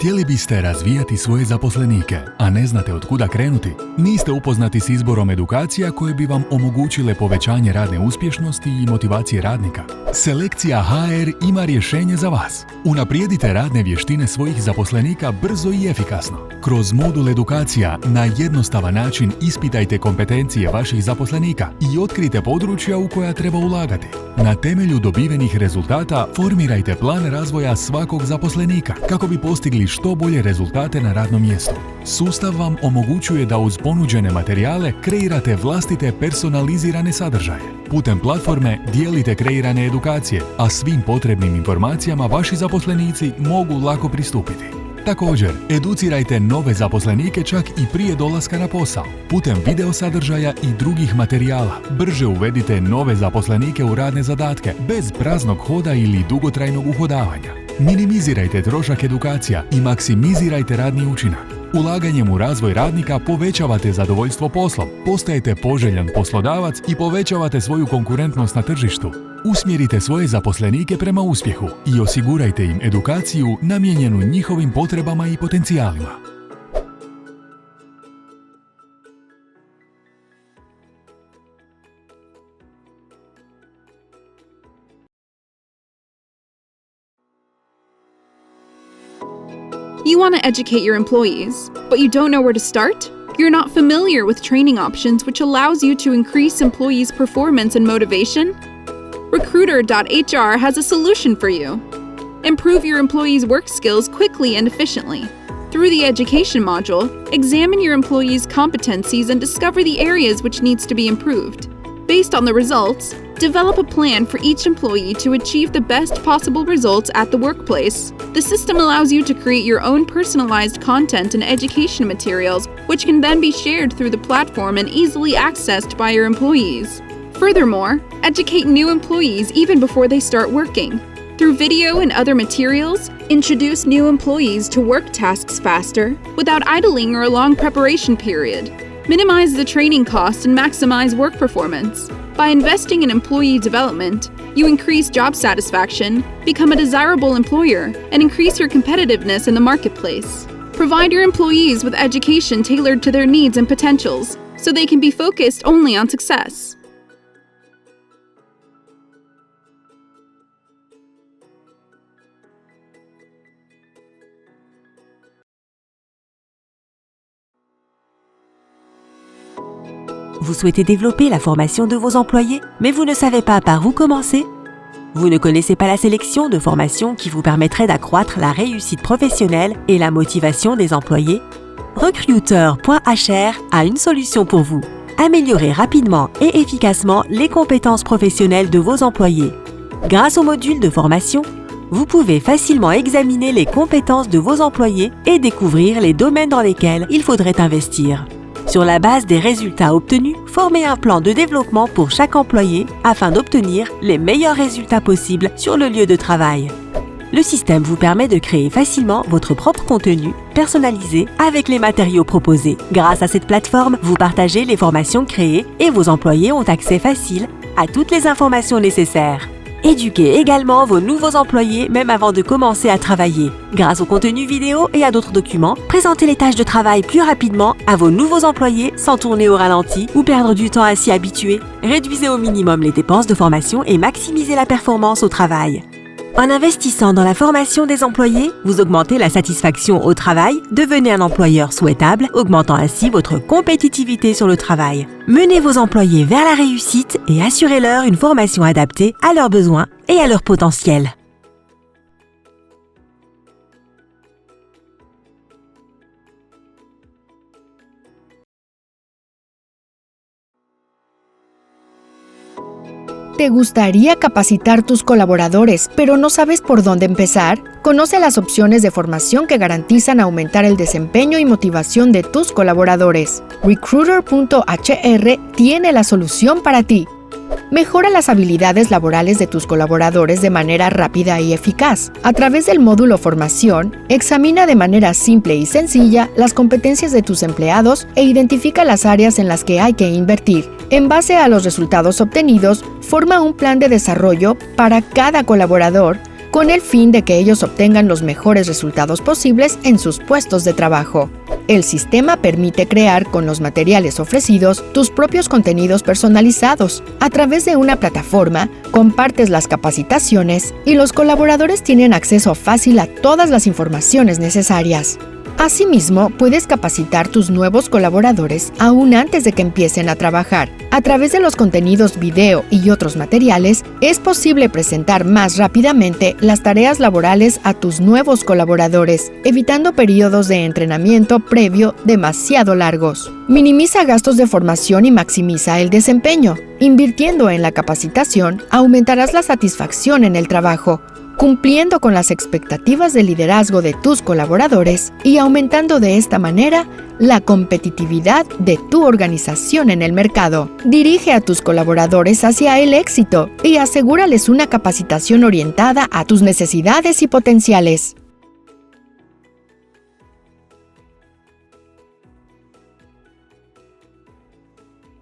Htjeli biste razvijati svoje zaposlenike, a ne znate od kuda krenuti? Niste upoznati s izborom edukacija koje bi vam omogućile povećanje radne uspješnosti i motivacije radnika? Selekcija HR ima rješenje za vas. Unaprijedite radne vještine svojih zaposlenika brzo i efikasno. Kroz modul edukacija na jednostavan način ispitajte kompetencije vaših zaposlenika i otkrijte područja u koja treba ulagati. Na temelju dobivenih rezultata formirajte plan razvoja svakog zaposlenika kako bi postigli što bolje rezultate na radnom mjestu. Sustav vam omogućuje da uz ponuđene materijale kreirate vlastite personalizirane sadržaje. Putem platforme dijelite kreirane edukacije, a svim potrebnim informacijama vaši zaposlenici mogu lako pristupiti. Također, educirajte nove zaposlenike čak i prije dolaska na posao. Putem video sadržaja i drugih materijala brže uvedite nove zaposlenike u radne zadatke bez praznog hoda ili dugotrajnog uhodavanja. Minimizirajte trošak edukacija i maksimizirajte radni učinak. Ulaganjem u razvoj radnika povećavate zadovoljstvo poslom, postajete poželjan poslodavac i povećavate svoju konkurentnost na tržištu. Usmjerite svoje zaposlenike prema uspjehu i osigurajte im edukaciju namijenjenu njihovim potrebama i potencijalima. You want to educate your employees, but you don't know where to start? You're not familiar with training options which allows you to increase employees' performance and motivation? Recruiter.hr has a solution for you. Improve your employees' work skills quickly and efficiently. Through the education module, examine your employees' competencies and discover the areas which needs to be improved. Based on the results, develop a plan for each employee to achieve the best possible results at the workplace. The system allows you to create your own personalized content and education materials, which can then be shared through the platform and easily accessed by your employees. Furthermore, educate new employees even before they start working. Through video and other materials, introduce new employees to work tasks faster without idling or a long preparation period. Minimize the training cost and maximize work performance. By investing in employee development, you increase job satisfaction, become a desirable employer, and increase your competitiveness in the marketplace. Provide your employees with education tailored to their needs and potentials, so they can be focused only on success. Vous souhaitez développer la formation de vos employés, mais vous ne savez pas par où commencer? Vous ne connaissez pas la sélection de formations qui vous permettrait d'accroître la réussite professionnelle et la motivation des employés? Recruiter.hr a une solution pour vous. Améliorez rapidement et efficacement les compétences professionnelles de vos employés. Grâce au module de formation, vous pouvez facilement examiner les compétences de vos employés et découvrir les domaines dans lesquels il faudrait investir. Sur la base des résultats obtenus, formez un plan de développement pour chaque employé afin d'obtenir les meilleurs résultats possibles sur le lieu de travail. Le système vous permet de créer facilement votre propre contenu personnalisé avec les matériaux proposés. Grâce à cette plateforme, vous partagez les formations créées et vos employés ont accès facile à toutes les informations nécessaires. Éduquez également vos nouveaux employés même avant de commencer à travailler. Grâce au contenu vidéo et à d'autres documents, présentez les tâches de travail plus rapidement à vos nouveaux employés sans tourner au ralenti ou perdre du temps à s'y habituer. Réduisez au minimum les dépenses de formation et maximisez la performance au travail. En investissant dans la formation des employés, vous augmentez la satisfaction au travail, devenez un employeur souhaitable, augmentant ainsi votre compétitivité sur le travail. Menez vos employés vers la réussite et assurez-leur une formation adaptée à leurs besoins et à leur potentiel. ¿Te gustaría capacitar tus colaboradores, pero no sabes por dónde empezar? Conoce las opciones de formación que garantizan aumentar el desempeño y motivación de tus colaboradores. Recruiter.hr tiene la solución para ti. Mejora las habilidades laborales de tus colaboradores de manera rápida y eficaz. A través del módulo Formación, examina de manera simple y sencilla las competencias de tus empleados e identifica las áreas en las que hay que invertir. En base a los resultados obtenidos, forma un plan de desarrollo para cada colaborador con el fin de que ellos obtengan los mejores resultados posibles en sus puestos de trabajo. El sistema permite crear con los materiales ofrecidos tus propios contenidos personalizados. A través de una plataforma, compartes las capacitaciones y los colaboradores tienen acceso fácil a todas las informaciones necesarias. Asimismo, puedes capacitar tus nuevos colaboradores aún antes de que empiecen a trabajar. A través de los contenidos video y otros materiales, es posible presentar más rápidamente las tareas laborales a tus nuevos colaboradores, evitando periodos de entrenamiento previo demasiado largos. Minimiza gastos de formación y maximiza el desempeño. Invirtiendo en la capacitación, aumentarás la satisfacción en el trabajo, cumpliendo con las expectativas de liderazgo de tus colaboradores y aumentando de esta manera la competitividad de tu organización en el mercado. Dirige a tus colaboradores hacia el éxito y asegúrales una capacitación orientada a tus necesidades y potenciales.